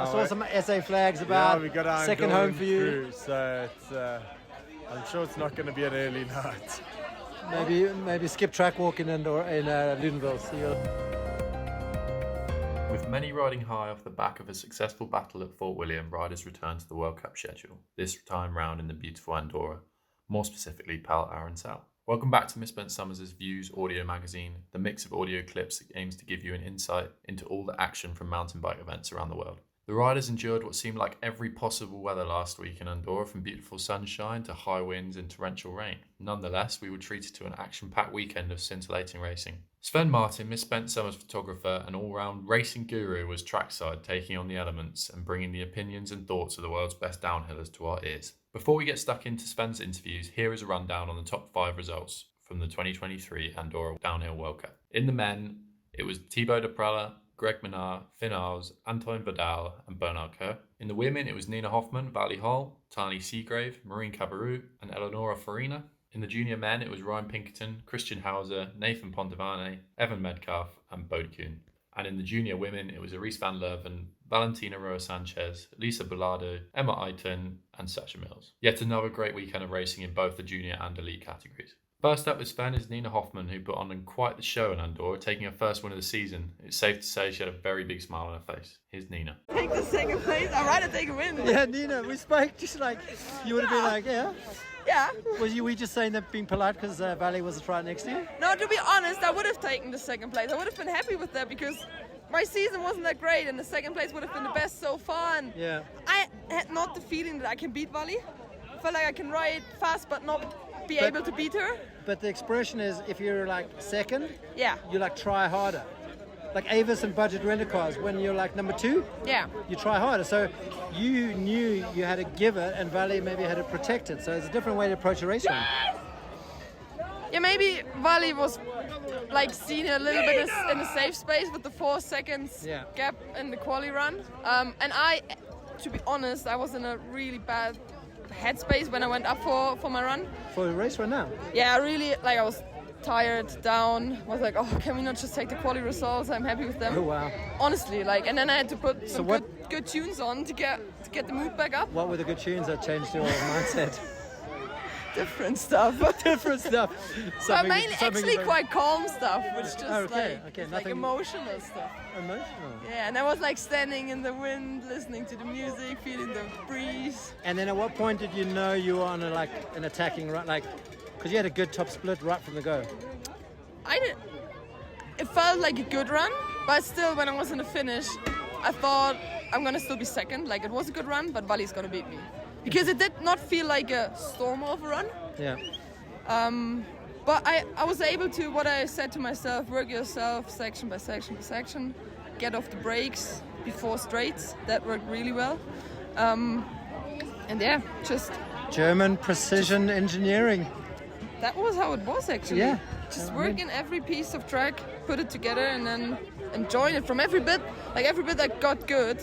I saw some SA flags about we got our second home for you. Crew, so it's, I'm sure it's not going to be an early night. Maybe skip track walk in Ludenville. See you. With many riding high off the back of a successful battle at Fort William, riders return to the World Cup schedule, this time round in the beautiful Andorra, more specifically Pal Arinsal. Welcome back to Misspent Summers' Views audio magazine, the mix of audio clips that aims to give you an insight into all the action from mountain bike events around the world. The riders endured what seemed like every possible weather last week in Andorra, from beautiful sunshine to high winds and torrential rain. Nonetheless, we were treated to an action-packed weekend of scintillating racing. Sven Martin, Misspent Summers photographer and all-round racing guru, was trackside, taking on the elements and bringing the opinions and thoughts of the world's best downhillers to our ears. Before we get stuck into Sven's interviews, here is a rundown on the top 5 results from the 2023 Andorra Downhill World Cup. In the men, it was Thibaut Daprela, Greg Minnaar, Finn Iles, Antoine Vidal and Bernard Kerr. In the women, it was Nina Hoffmann, Vali Höll, Thane Seagrave, Cabirou and Eleonora Farina. In the junior men, it was Ryan Pinkerton, Christian Hauser, Nathan Pontevane, Evan Medcalf and Bode Kuhn. And in the junior women, it was Aris van Leuven, Valentina Roa Sanchez, Lisa Bellardo, Emma Aiton and Sacha Mills. Yet another great weekend of racing in both the junior and elite categories. First up with Sven is Nina Hoffmann, who put on quite the show in Andorra, taking her first win of the season. It's safe to say she had a very big smile on her face. Here's Nina. Take the second place. I'd rather take a win. Yeah, Nina, we spoke just like, you would have been like, yeah. Yeah. We just saying that being polite because Vali was right next to you? No, to be honest, I would have taken the second place. I would have been happy with that because my season wasn't that great and the second place would have been the best so far. And yeah. I had not the feeling that I can beat Vali. I felt like I can ride fast but not be able to beat her. But the expression is, if you're like second, yeah, you like try harder. Like Avis and budget rental cars, when you're like number 2, yeah, you try harder. So you knew you had to give it, and Vali maybe had to protect it. So it's a different way to approach a race run. Yeah, maybe Vali was like seen a little bit in a safe space with the 4 seconds gap in the quali run. And I, to be honest, I was in a really bad headspace when I went up for my run. For a race run now? Yeah, I was tired, down, was like, oh, can we not just take the quali results? I'm happy with them. Oh, wow. Honestly, and then I had to put some good tunes on to get the mood back up. What were the good tunes that changed your mindset? Different stuff. Different stuff. Mainly actually quite calm stuff, which just like emotional stuff. Emotional? Yeah, and I was like standing in the wind, listening to the music, feeling the breeze. And then at what point did you know you were on an attacking run? Because you had a good top split right from the go. It felt like a good run, but still when I was in the finish, I thought I'm going to still be second. Like it was a good run, but Vali's going to beat me. Because it did not feel like a storm of a run. Yeah. But I was able to, what I said to myself, work yourself section by section by section, get off the brakes before straights. That worked really well. And yeah, just... German precision engineering. That was how it was actually. Yeah. Just work in every piece of track, put it together and then enjoy it from every bit. Like every bit that got good,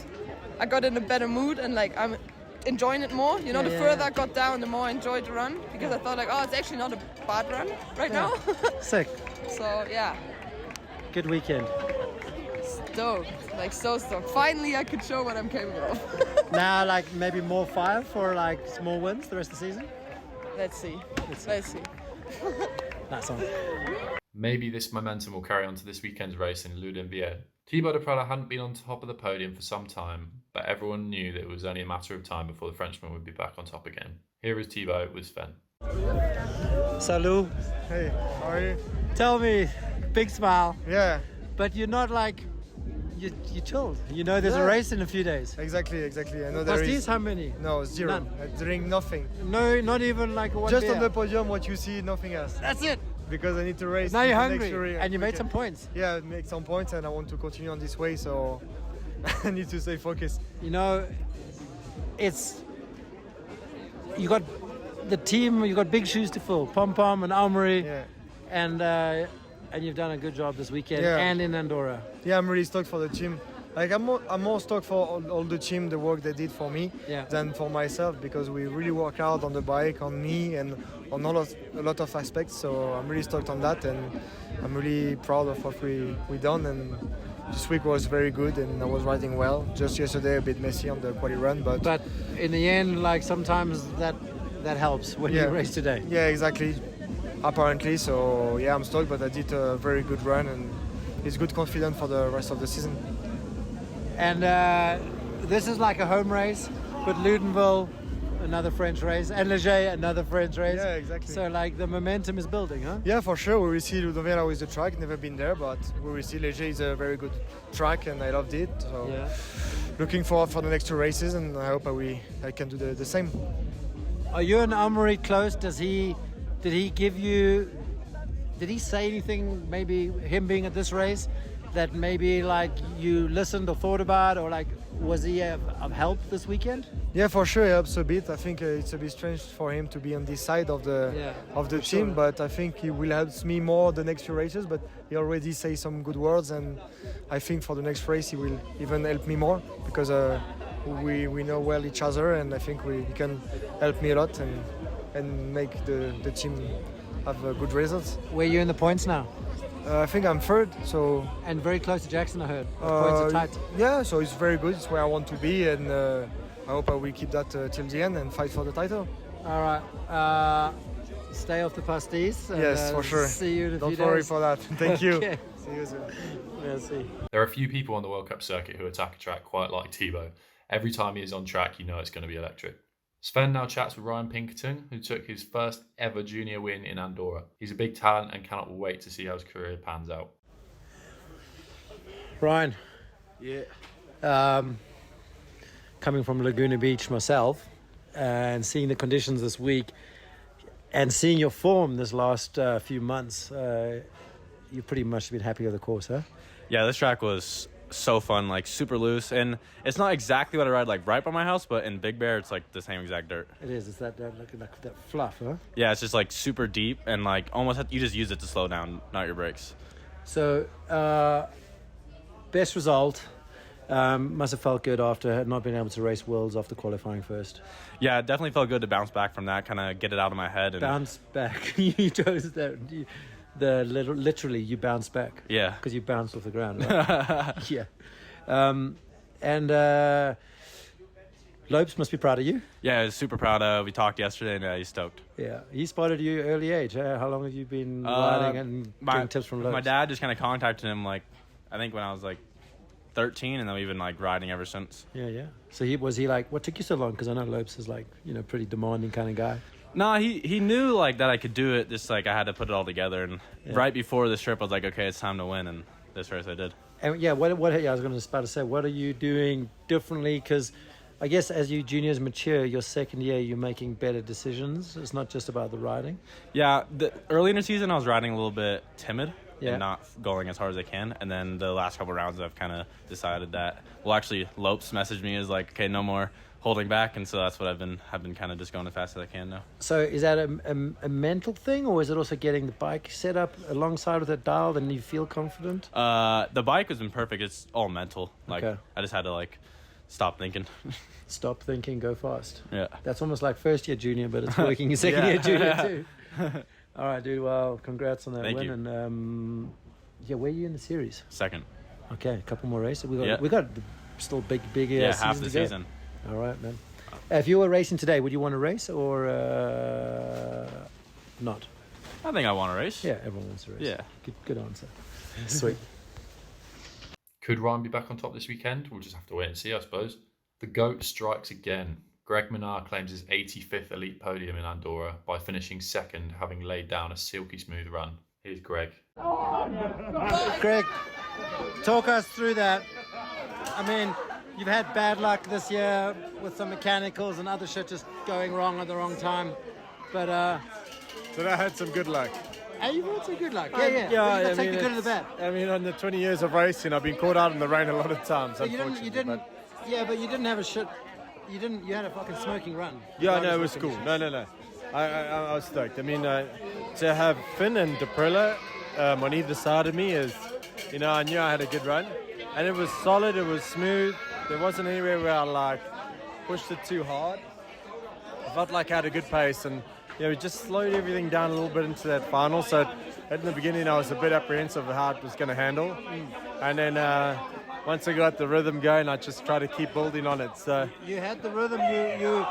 I got in a better mood and I'm enjoying it more. The further I got down, the more I enjoyed the run because I thought it's actually not a bad run right now. Sick. So yeah. Good weekend. Stoked, so stoked. Finally I could show what I'm capable of. Now maybe more fire for small wins the rest of the season? Let's see. That's on. Maybe this momentum will carry on to this weekend's race in Ludenville. Thibaut Daprela hadn't been on top of the podium for some time, but everyone knew that it was only a matter of time before the Frenchman would be back on top again. Here is Thibaut with Sven. Salut. Hey, how are you? Tell me, big smile. Yeah. But you're not you chilled. There's a race in a few days. Exactly. I know there is. How many? No, 0. None. I drink nothing. No, not even one Just beer. on the podium, what you see, nothing else. That's it. Because I need to race. Now you're hungry, next year, and you made some points. Yeah, I made some points, and I want to continue on this way, so I need to stay focused. It's you got the team. You got big shoes to fill. Pom Pom and Amaury, and you've done a good job this weekend and in Andorra. Yeah, I'm really stoked for the team. I'm more stoked for all the team, the work they did for me, than for myself because we really work hard on the bike, on me, and on a lot of aspects. So I'm really stoked on that, and I'm really proud of what we done. And this week was very good and I was riding well. Just yesterday a bit messy on the quali run, but in the end, like sometimes that helps when you race today. Yeah, exactly. Apparently, so yeah, I'm stoked. But I did a very good run and it's good confidence for the rest of the season. And this is like a home race, but Ludenville, another French race, and Leger, another French race. Yeah, exactly. So like the momentum is building, huh? Yeah, for sure. We will see Ludenville with the track. Never been there, but we will see Leger is a very good track, and I loved it. So looking forward for the next 2 races, and I hope I can do the same. Are you and Amaury close? Did he give you? Did he say anything? Maybe him being at this race, that maybe like you listened or thought about, or like was he of help this weekend? Yeah, for sure, it helps a bit. I think it's a bit strange for him to be on this side of the team, but I think he will help me more the next few races. But he already says some good words, and I think for the next race he will even help me more because we know well each other, and I think he can help me a lot and make the team have good results. Where are you in the points now? I think I'm third, so and very close to Jackson. I heard points are tight. Yeah, so it's very good. It's where I want to be, and I hope I will keep that till the end and fight for the title. All right, stay off the pasties. Yes, for sure. See you in a few days. Don't worry for that. Thank you. Okay. See you soon. Merci. There are a few people on the World Cup circuit who attack a track quite like Thibaut. Every time he is on track, you know it's going to be electric. Sven now chats with Ryan Pinkerton, who took his first ever junior win in Andorra. He's a big talent and cannot wait to see how his career pans out. Ryan. Yeah. Coming from Laguna Beach myself and seeing the conditions this week and seeing your form this last few months, you pretty much been happy with the course, huh? Yeah, this track was so fun, like super loose, and it's not exactly what I ride like right by my house, but in Big Bear it's like the same exact dirt. It is. It's that fluff, huh? Yeah, it's just like super deep and like almost you just use it to slow down, not your brakes. So best result. Must have felt good after not being able to race Worlds after qualifying first. Yeah, it definitely felt good to bounce back from that, kind of get it out of my head. And bounce back. You chose that. Literally, you bounce back. Yeah. Because you bounced off the ground, right? Yeah. And Lopes must be proud of you. Yeah, he's super proud. We talked yesterday, and he's stoked. Yeah. He spotted you early age. How long have you been riding and getting tips from Lopes? My dad just kind of contacted him, like, I think when I was, like, 13, and then we've been, like, riding ever since. Yeah. So was he like, what took you so long? Because I know Lopes is, like, pretty demanding kind of guy. No, he knew like that I could do it. Just like I had to put it all together, and right before this trip, I was like, okay, it's time to win, and this race I did. And I was going to say, what are you doing differently? Because I guess as you juniors mature, your second year, you're making better decisions. It's not just about the riding. Yeah, early in the season, I was riding a little bit timid and not going as hard as I can. And then the last couple of rounds, I've kind of decided that. Well, actually, Lopes messaged me is like, okay, no more holding back, and so that's what I've been kind of just going as fast as I can now. So is that a mental thing, or is it also getting the bike set up alongside with it dialed and you feel confident? The bike has been perfect. It's all mental. Like okay. I just had to like stop thinking. Stop thinking, go fast. Yeah. That's almost like first year junior, but it's working in second year junior too. All right, dude. Well, congrats on that Thank win. You. And where are you in the series? Second. Okay, a couple more races. We got still big half the season. All right, man. If you were racing today, would you want to race or not? I think I want to race. Yeah, everyone wants to race. Yeah. Good answer. Sweet. Could Ryan be back on top this weekend? We'll just have to wait and see, I suppose. The GOAT strikes again. Greg Minnaar claims his 85th elite podium in Andorra by finishing second, having laid down a silky smooth run. Here's Greg. Greg, talk us through that. I mean, you've had bad luck this year with some mechanicals and other shit just going wrong at the wrong time. But but I had some good luck. Oh, you've had some good luck. Yeah. Take the good and the bad. I mean, on the 20 years of racing, I've been caught out in the rain a lot of times. But you didn't have a shit. You had a fucking smoking run. Yeah, no, it was cool. No. I was stoked. I mean, to have Finn and Daprela on either side of me is, I knew I had a good run. And it was solid, it was smooth. There wasn't anywhere where I like pushed it too hard. I felt like I had a good pace, and we just slowed everything down a little bit into that final. So in the beginning I was a bit apprehensive of how it was going to handle. And then once I got the rhythm going, I just tried to keep building on it. So you had the rhythm. You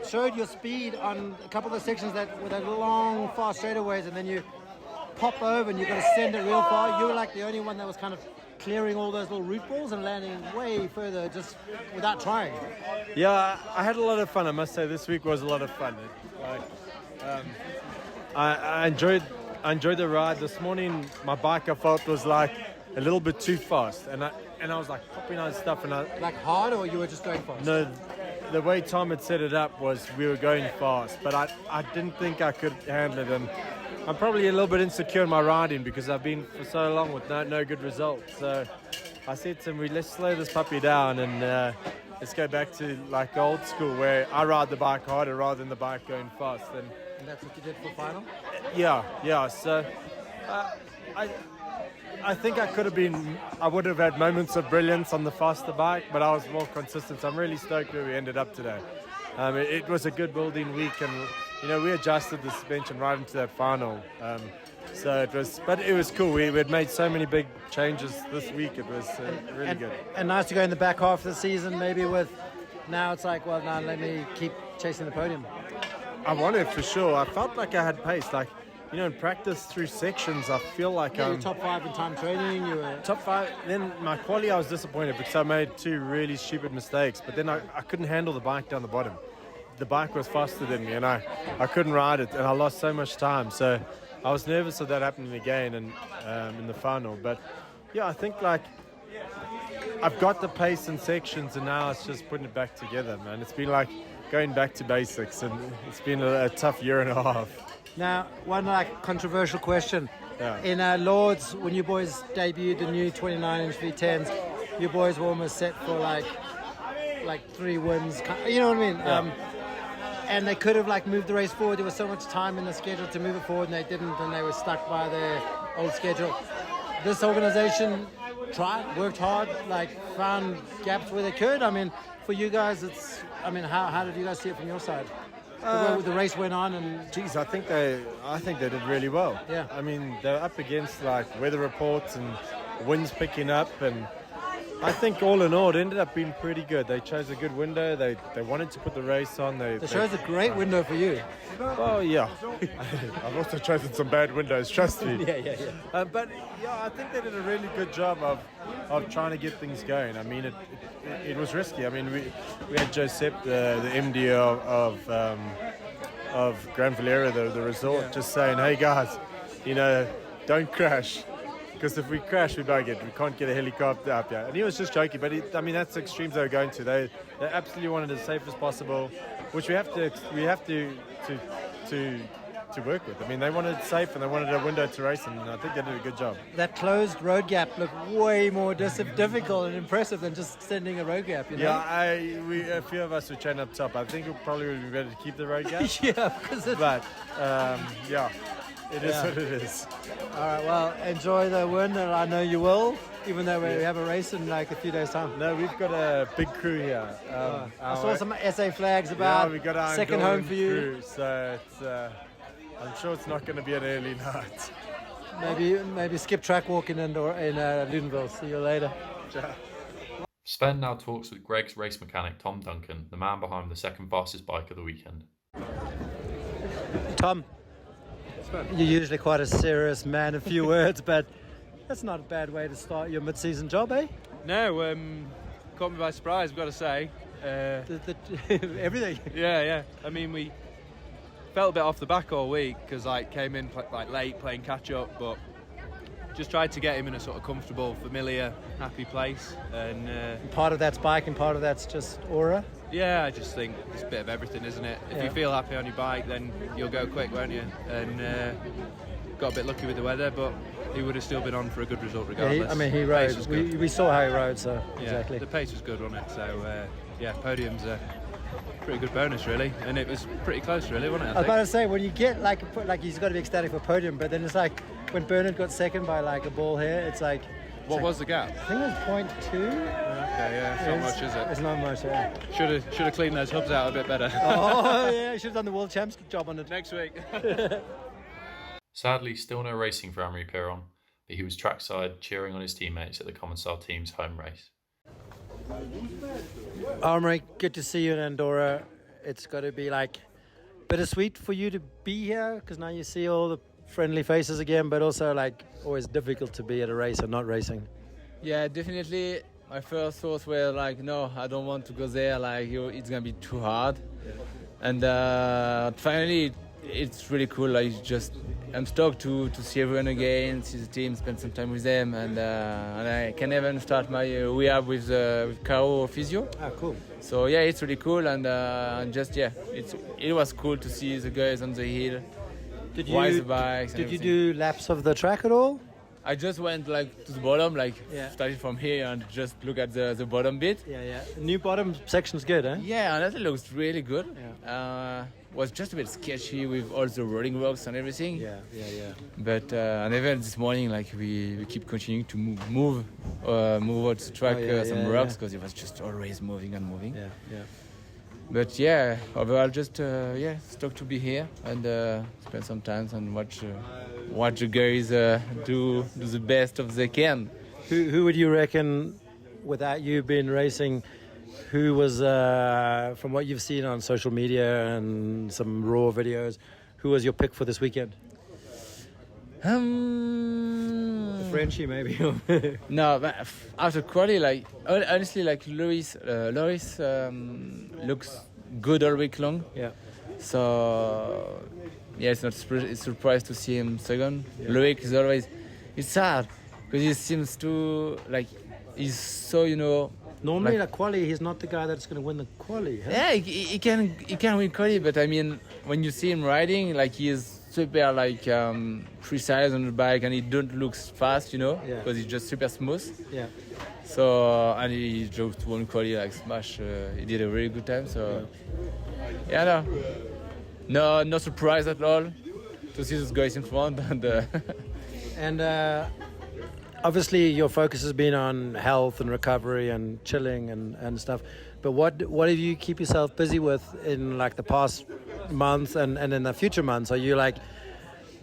showed your speed on a couple of sections that with long, fast straightaways, and then you pop over and you got to send it real far. You were like the only one that was kind of clearing all those little root balls and landing way further just without trying. Yeah, I had a lot of fun. I must say this week was a lot of fun. I enjoyed the ride. This morning my bike I felt was like a little bit too fast, and I was like popping on stuff, and like hard, or you were just going fast? No, the way Tom had set it up was we were going fast, but I didn't think I could handle it, and I'm probably a little bit insecure in my riding because I've been for so long with no good results. So I said to him, let's slow this puppy down and let's go back to like old school where I ride the bike harder rather than the bike going fast. And that's what you did for final? Yeah. So I think I would have had moments of brilliance on the faster bike, but I was more consistent. So I'm really stoked where we ended up today. It was a good building week, and we adjusted the suspension right into that final. So it was cool. We had made so many big changes this week. It was really good. And nice to go in the back half of the season, maybe with now it's like, well, now let me keep chasing the podium. I wanted for sure. I felt like I had pace. Like, in practice through sections, I feel like you're top 5 in time training. You were top 5. Then my quali, I was disappointed because I made 2 really stupid mistakes. But then I couldn't handle the bike down the bottom. The bike was faster than me, and I couldn't ride it, and I lost so much time. So I was nervous of that happening again, and in the final. But yeah, I think like I've got the pace in sections, and now it's just putting it back together, man. It's been like going back to basics, and it's been a tough year and a half. Now, one controversial question. Yeah. In Lords, when you boys debuted the new 29-inch V10s, you boys were almost set for like 3 wins. You know what I mean? Yeah. And they could have moved the race forward. There was so much time in the schedule to move it forward, and they didn't, and they were stuck by their old schedule. This organization worked hard, found gaps where they could. I mean, for you guys, how did you guys see it from your side? The race went on, and geez, I think they did really well. Yeah. I mean, they're up against weather reports and winds picking up, and I think all in all, it ended up being pretty good. They chose a good window. They wanted to put the race on. They chose a great window for you. Oh yeah, I've also chosen some bad windows. Trust me. Yeah. But yeah, I think they did a really good job of trying to get things going. I mean, it was risky. I mean, we had Josep, the MD of Gran Valera, the resort, just saying, hey guys, don't crash. Because if we crash, we can't get a helicopter up here. And he was just joking, but that's the extremes they were going to. They absolutely wanted it as safe as possible, which we have to work with. I mean, they wanted it safe and they wanted a window to race, and I think they did a good job. That closed road gap looked way more difficult and impressive than just sending a road gap. Yeah, a few of us were chained up top. I think it probably would be better to keep the road gap. Yeah. It is what it is. All right, well, enjoy the win, and I know you will, even though we have a race in a few days' time. No, we've got a big crew here. I saw some SA flags about. Yeah, we got our second home for you. Crew, so it's, I'm sure it's not going to be an early night. Maybe skip track walking in Ludenville. See you later. Sven now talks with Greg's race mechanic Tom Duncan, the man behind the second fastest bike of the weekend. Tom, you're usually quite a serious man, a few words, but that's not a bad way to start your mid-season job, eh? No, caught me by surprise, I've got to say. Everything. Yeah. I mean, we felt a bit off the back all week because came in late playing catch up, but just tried to get him in a sort of comfortable, familiar, happy place. And part of that's bike and part of that's just aura. Yeah, I just think it's a bit of everything, isn't it? If you feel happy on your bike, then you'll go quick, won't you? And got a bit lucky with the weather, but he would have still been on for a good result regardless. He rode. We saw how he rode, so yeah, exactly. The pace was good, wasn't it? So podium's a pretty good bonus, really, and it was pretty close, really, wasn't it? I was about to say, when you get he's got to be ecstatic for podium, but then it's like when Bernard got second by a ball here, it's like. What was the gap? I think it was 0.2. Okay, yeah, it's not much, is it? It's not much, yeah. Should have cleaned those hubs out a bit better. Oh, yeah, should have done the World Champs job on it. Next week. Sadly, still no racing for Amaury Pierron, but he was trackside cheering on his teammates at the Commencal team's home race. Amaury, good to see you in Andorra. It's got to be like bittersweet for you to be here because now you see all the friendly faces again, but also like always difficult to be at a race or not racing. Yeah, definitely. My first thoughts were like, no, I don't want to go there. Like, it's gonna be too hard. Yeah. And finally, it's really cool. Like, I'm stoked to see everyone again, see the team, spend some time with them, and I can even start my rehab with Cabirou physio. Ah, cool. So yeah, it's really cool, and it was cool to see the guys on the hill. Did you do laps of the track at all? I just went like to the bottom, started from here and just look at the bottom bit. Yeah. New bottom section's good, eh? Yeah, and that looks really good. Yeah. Was just a bit sketchy with all the rolling rocks and everything. Yeah. But and even this morning, like we keep continuing to move out the track some rocks because it was just always moving and moving. Yeah. But yeah, overall, just stoked to be here and spend some time and watch the guys do the best of they can. Who would you reckon, without you being racing, who was, from what you've seen on social media and some raw videos, who was your pick for this weekend? Frenchie, maybe. No, but after quali, honestly, Loris looks good all week long. Yeah. So it's not surprised to see him second. Yeah. Loic is always. It's sad because he seems to he's so Normally, quali, he's not the guy that's going to win the quali. Huh? Yeah, he can win quali, but I mean, when you see him riding, he is super precise on the bike, and he don't look fast, because he's just super smooth. Yeah. So and he drove to one quali smash. He did a really good time. So no surprise at all to see those guys in front and. Obviously, your focus has been on health and recovery and chilling and stuff. But what do you keep yourself busy with in the past month and in the future months? Are you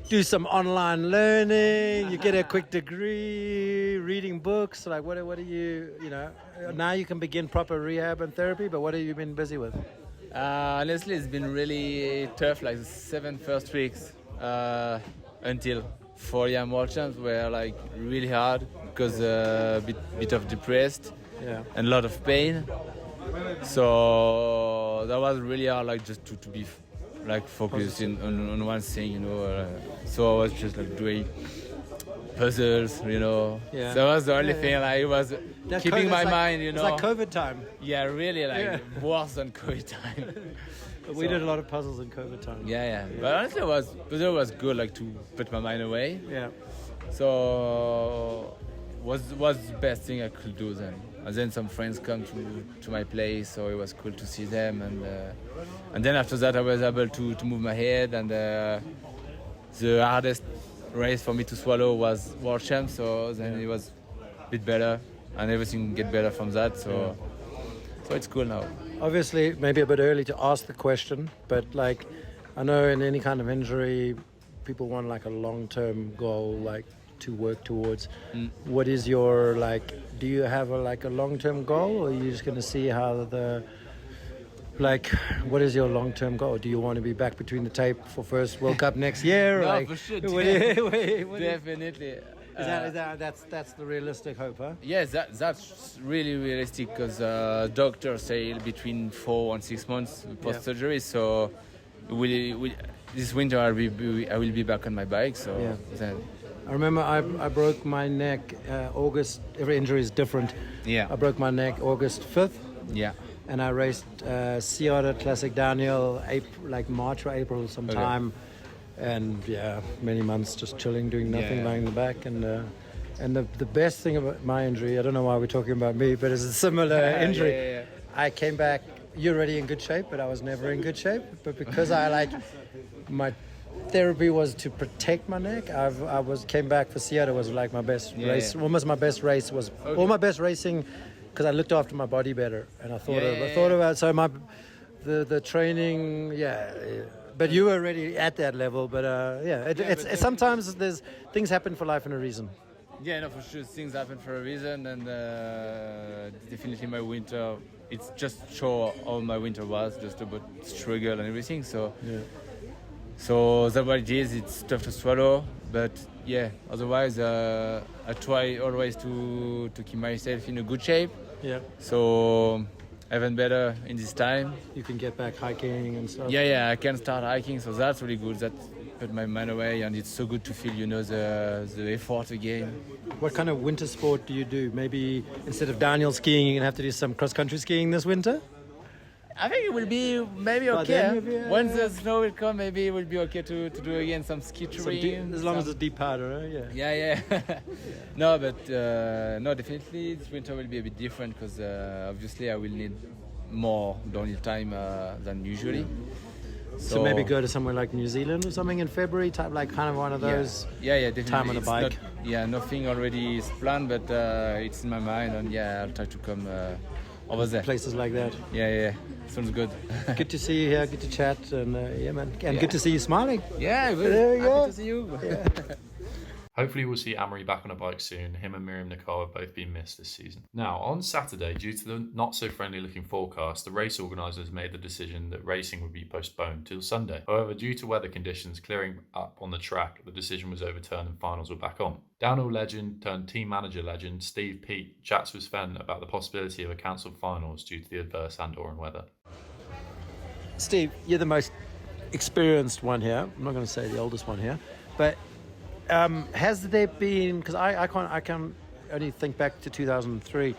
do some online learning? You get a quick degree, reading books? What do you now you can begin proper rehab and therapy. But what have you been busy with? Honestly, it's been really tough. The 7 first weeks until 4am World Champs were really hard because a bit of depressed and a lot of pain. So that was really hard, just to be focused on one thing, So I was just doing puzzles, So that was the only thing. It was keeping my mind, It's like COVID time. Yeah, really, worse than COVID time. We did a lot of puzzles in COVID time. Yeah. But honestly, puzzle was good, to put my mind away. Yeah. So was the best thing I could do then. And then some friends come to my place, so it was cool to see them. And then after that, I was able to move my head. And the hardest race for me to swallow was World Champs. So then it was a bit better, and everything get better from that. So it's cool now. Obviously, maybe a bit early to ask the question, but I know in any kind of injury, people want a long-term goal, to work towards. What is your do you have a long-term goal, or are you just going to see how what is your long-term goal? Do you want to be back between the tape for first World Cup next year? No, for sure. Definitely. That's the realistic hope, huh? Yes, that's really realistic because doctors say between 4 and 6 months post surgery. So this winter I will be back on my bike. So I remember I broke my neck August. Every injury is different. Yeah. I broke my neck August 5th. Yeah. And I raced Seattle Classic downhill March or April sometime. Okay. And many months just chilling, doing nothing, lying in the back. And the best thing about my injury, I don't know why we're talking about me, but it's a similar injury. Yeah. I came back, you're already in good shape, but I was never in good shape. But because my therapy was to protect my neck, came back for Seattle was my best race. Almost my best race was all my best racing because I looked after my body better. And I thought about so the training, But you were already at that level. But it's sometimes there's things happen for life and a reason. Yeah, no, for sure. Things happen for a reason, and definitely my winter. It's just show how my winter was, just about struggle and everything. So, so that's what it is. It's tough to swallow, but yeah. Otherwise, I try always to keep myself in a good shape. Yeah. So even better in this time. You can get back hiking and stuff. Yeah, I can start hiking, so that's really good. That put my mind away, and it's so good to feel, the effort again. What kind of winter sport do you do? Maybe instead of downhill skiing, you're going to have to do some cross-country skiing this winter? I think it will be maybe okay. Once the snow will come, maybe it will be okay to do again some ski touring. As long as it's deep powder, right? Yeah. No, but no, definitely this winter will be a bit different because obviously I will need more downhill time than usually. So maybe go to somewhere like New Zealand or something in February, type like kind of one of those. Yeah, definitely. Time on the bike. Nothing already is planned, but it's in my mind, and I'll try to come over there. Places like that. Yeah. Sounds good. Good to see you here. Good to chat, and man, and good to see you smiling. Yeah, good. There you go. Happy to see you. Yeah. Hopefully we'll see Amaury back on a bike soon. Him and Miriam Nicole have both been missed this season. Now, on Saturday, due to the not so friendly looking forecast, the race organisers made the decision that racing would be postponed till Sunday. However, due to weather conditions clearing up on the track, the decision was overturned and finals were back on. Downhill legend turned team manager legend Steve Peat chats with Sven about the possibility of a cancelled finals due to the adverse Andorran weather. Steve, you're the most experienced one here. I'm not going to say the oldest one here, but has there been? Because I can only think back to 2003.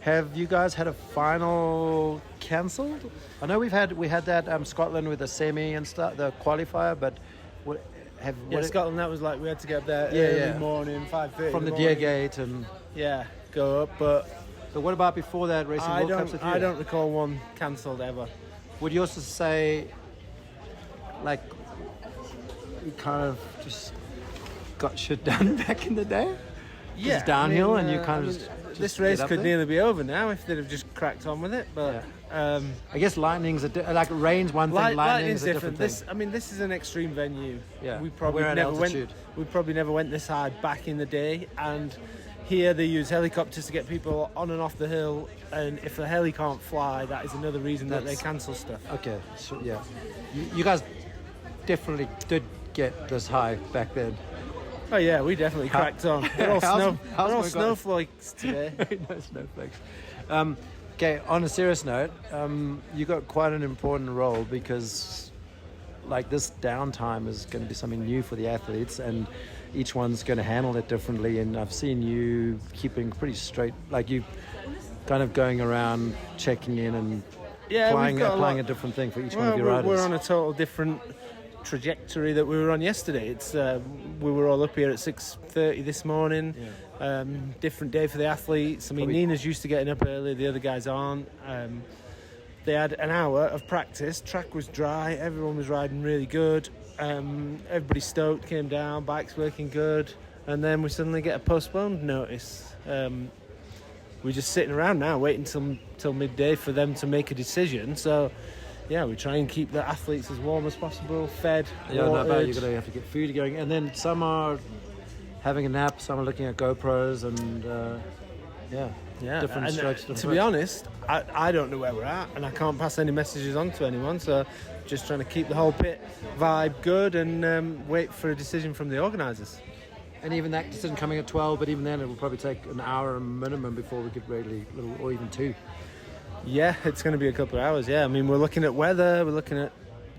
Have you guys had a final cancelled? I know we had that Scotland with the semi and stuff, the qualifier, but Scotland, that was like we had to get up there early morning, 5:30 from the Deer Gate and go up. But what about before that racing World Cups? I don't recall one cancelled ever. Would you also say, like, you kind of just got shit done back in the day? Yeah, just downhill, and you kind of just this race could nearly be over now if they'd have just cracked on with it. But I guess lightning's like rain's one thing, lightning's a different thing. This is an extreme venue. Yeah, we probably never went this hard back in the day, and here they use helicopters to get people on and off the hill, and if the heli can't fly, that is another reason that they cancel stuff. Okay, so you guys definitely did get this high back then. Oh yeah, we definitely cracked on. We're all snowflakes today. No snowflakes. Okay, on a serious note, you got quite an important role because, like, this downtime is going to be something new for the athletes, and each one's going to handle it differently. And I've seen you keeping pretty straight, like you kind of going around checking in and applying a different thing for each one of your riders. We're on a total different trajectory that we were on yesterday. It's we were all up here at 6:30 this morning. Different day for the athletes. I mean, Nina's used to getting up early, the other guys aren't. They had an hour of practice. Track was dry, everyone was riding really good. Everybody stoked, came down, bikes working good, and then we suddenly get a postponed notice. We're just sitting around now waiting till midday for them to make a decision. So we try and keep the athletes as warm as possible, fed, watered. No doubt you're going to have to get food going, and then some are having a nap, some are looking at GoPros, and different strokes. To be honest, I don't know where we're at, and I can't pass any messages on to anyone, so just trying to keep the whole pit vibe good and wait for a decision from the organisers. And even that decision coming at 12, but even then it will probably take an hour minimum before we could really, or even 2. Yeah, it's going to be a couple of hours, I mean, we're looking at weather, we're looking at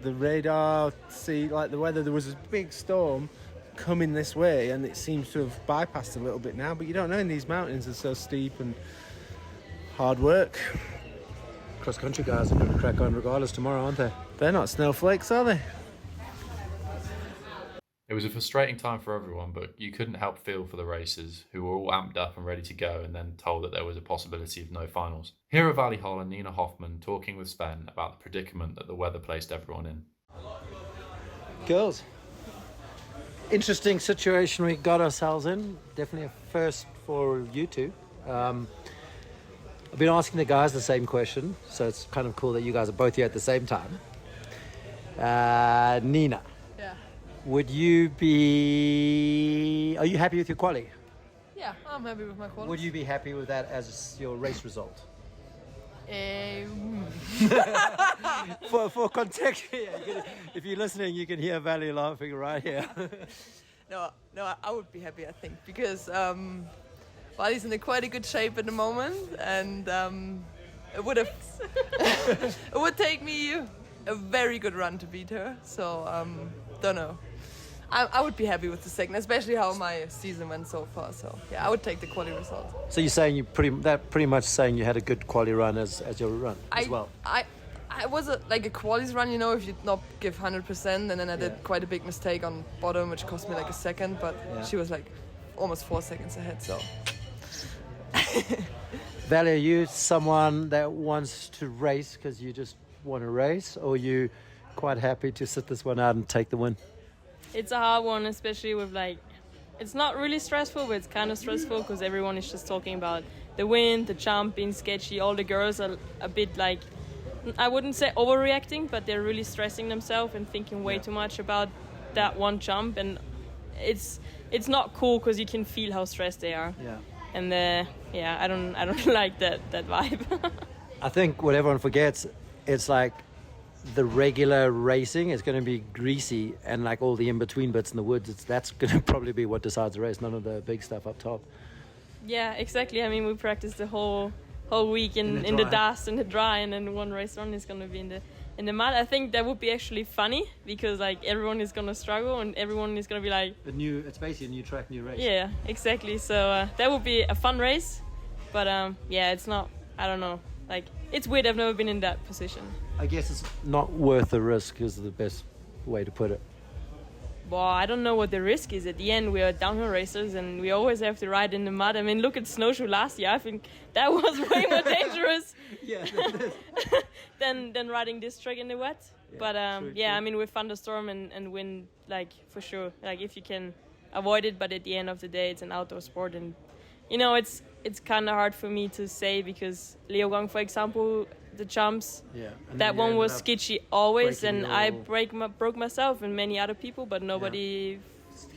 the radar, see, like the weather. There was a big storm coming this way, and it seems to have bypassed a little bit now, but you don't know in these mountains. They're so steep and hard work. Cross-country guys are going to crack on regardless tomorrow, aren't they? They're not snowflakes, are they? It was a frustrating time for everyone, but you couldn't help feel for the racers who were all amped up and ready to go, and then told that there was a possibility of no finals. Here are Vali Höll and Nina Hoffmann talking with Sven about the predicament that the weather placed everyone in. Girls, interesting situation we got ourselves in. Definitely a first for you two. I've been asking the guys the same question, so it's kind of cool that you guys are both here at the same time. Nina. Yeah. Are you happy with your quali? Yeah, I'm happy with my quality. Would you be happy with that as your race result? For context, if you're listening, you can hear Vali laughing right here. No, I would be happy, I think, because Vali's in quite a good shape at the moment, and it would take me a very good run to beat her. So don't know. I would be happy with the second, especially how my season went so far. So yeah, I would take the quali result. So you're saying pretty much saying you had a good quali run as your run as well. I was a qualies run, if you'd not give 100%, and then I did quite a big mistake on bottom, which cost me like a second, but she was like almost 4 seconds ahead. So. Vali, are you someone that wants to race because you just want to race, or are you quite happy to sit this one out and take the win? It's a hard one, especially with it's not really stressful, but it's kind of stressful because everyone is just talking about the wind, the jump being sketchy. All the girls are a bit I wouldn't say overreacting, but they're really stressing themselves and thinking way too much about that one jump, and it's not cool because you can feel how stressed they are. Yeah. And I don't like that vibe. I think what everyone forgets, it's like the regular racing is going to be greasy, and like all the in-between bits in the woods, that's going to probably be what decides the race, none of the big stuff up top. Yeah, exactly. I mean, we practiced the whole week in the dust and the dry, and then one race run is going to be in the mud. I think that would be actually funny because everyone is going to struggle and everyone is going to be it's basically a new track, new race. Yeah, exactly. So that would be a fun race, but it's not. I don't know. It's weird. I've never been in that position. I guess it's not worth the risk is the best way to put it. Well, I don't know what the risk is. At the end, we are downhill racers and we always have to ride in the mud. I mean, look at snowshoe last year. I think that was way more dangerous than riding this track in the wet. Yeah, but true. I mean, with thunderstorm and wind, for sure, if you can avoid it. But at the end of the day, it's an outdoor sport, and it's kind of hard for me to say because Leogang, for example, the jumps, that one was sketchy always, and I broke myself and many other people, but nobody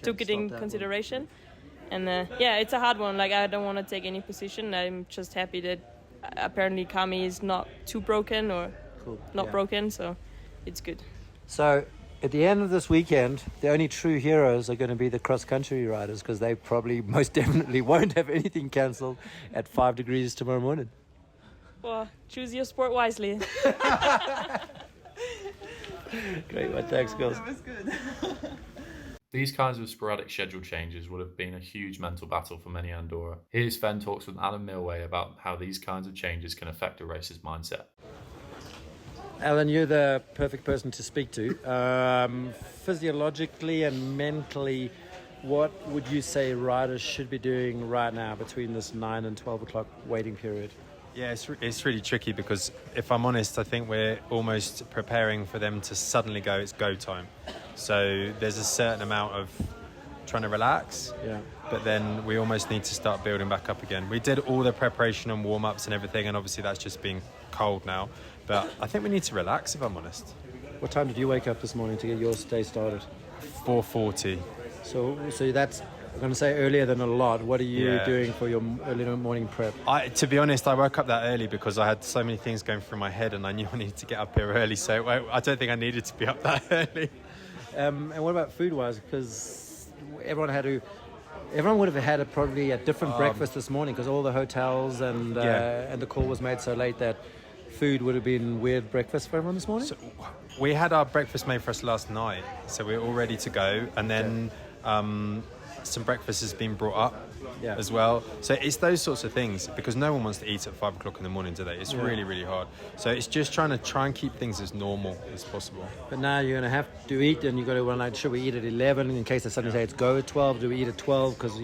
took it in consideration. And it's a hard one. I don't want to take any position. I'm just happy that apparently Kami is not too broken or broken, so it's good. So at the end of this weekend, the only true heroes are going to be the cross-country riders because they probably most definitely won't have anything cancelled at 5 degrees tomorrow morning. Well, choose your sport wisely. Great one, thanks, girls. That was good. These kinds of sporadic schedule changes would have been a huge mental battle for many Andorra. Here's Sven talks with Alan Milway about how these kinds of changes can affect a racer's mindset. Alan, you're the perfect person to speak to. Physiologically and mentally, what would you say riders should be doing right now between this 9 and 12 o'clock waiting period? Yeah, it's really tricky because if I'm honest, I think we're almost preparing for them to suddenly go, it's go time. So there's a certain amount of trying to relax, but then we almost need to start building back up again. We did all the preparation and warm-ups and everything, and obviously that's just being cold now. But I think we need to relax, if I'm honest. What time did you wake up this morning to get your day started? 4:40. So that's, I'm going to say earlier than a lot. What are you doing for your early morning prep? To be honest, I woke up that early because I had so many things going through my head and I knew I needed to get up here early. So I don't think I needed to be up that early. And what about food-wise? Because everyone would have had probably a different breakfast this morning because all the hotels and the call was made so late that food would have been weird breakfast for everyone this morning? So we had our breakfast made for us last night, so we're all ready to go. And then some breakfast has been brought up as well. So it's those sorts of things because no one wants to eat at 5 o'clock in the morning today. It's really, really hard. So it's just trying and keep things as normal as possible. But now you're going to have to eat and you've got to run should we eat at 11 in case they suddenly say it's go at 12? Do we eat at 12? Because,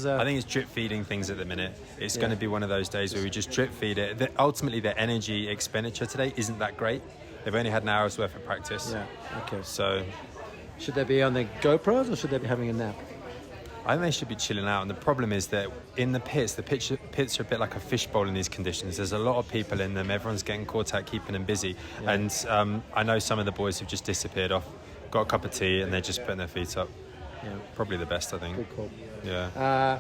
I think it's drip feeding things at the minute. It's going to be one of those days where we just drip feed it. Ultimately, the energy expenditure today isn't that great. They've only had an hour's worth of practice. Yeah, okay. So should they be on their GoPros or should they be having a nap? I think they should be chilling out. And the problem is that in the pits are a bit like a fishbowl in these conditions. There's a lot of people in them. Everyone's getting caught out, keeping them busy. Yeah. And I know some of the boys have just disappeared off, got a cup of tea, and they're just putting their feet up. Yeah. Probably the best, I think. Good call. Yeah.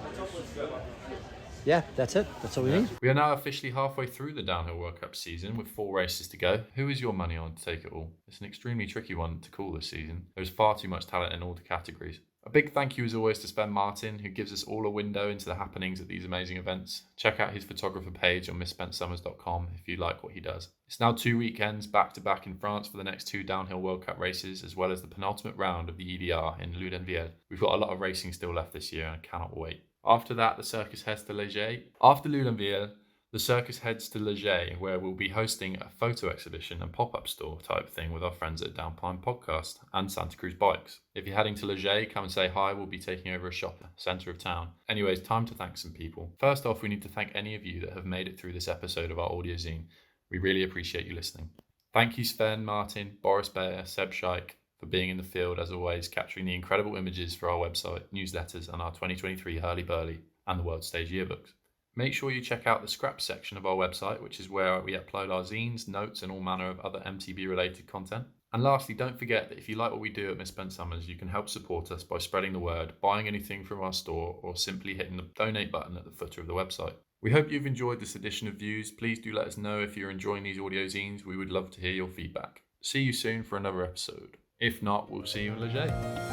Yeah, that's it. That's all we need. We are now officially halfway through the Downhill World Cup season with 4 races to go. Who is your money on to take it all? It's an extremely tricky one to call this season. There's far too much talent in all the categories. A big thank you as always to Sven Martin, who gives us all a window into the happenings at these amazing events. Check out his photographer page on misspentsummers.com if you like what he does. It's now 2 weekends back to back in France for the next 2 Downhill World Cup races, as well as the penultimate round of the EDR in Loudenvielle. We've got a lot of racing still left this year and I cannot wait. After that, the circus heads to Léger. After Loudenvielle, the circus heads to Léger, where we'll be hosting a photo exhibition and pop-up store type thing with our friends at Downpine Podcast and Santa Cruz Bikes. If you're heading to Léger, come and say hi. We'll be taking over a shop, centre of town. Anyways, time to thank some people. First off, we need to thank any of you that have made it through this episode of our audio zine. We really appreciate you listening. Thank you Sven Martin, Boris Bayer, Seb Scheik, for being in the field as always, capturing the incredible images for our website, newsletters, and our 2023 Hurly Burly and the World Stage yearbooks. Make sure you check out the scraps section of our website, which is where we upload our zines, notes, and all manner of other MTB related content. And lastly, don't forget that if you like what we do at Misspent Summers, you can help support us by spreading the word, buying anything from our store, or simply hitting the donate button at the footer of the website. We hope you've enjoyed this edition of Views. Please do let us know if you're enjoying these audio zines. We would love to hear your feedback. See you soon for another episode. If not, we'll see you in Léger.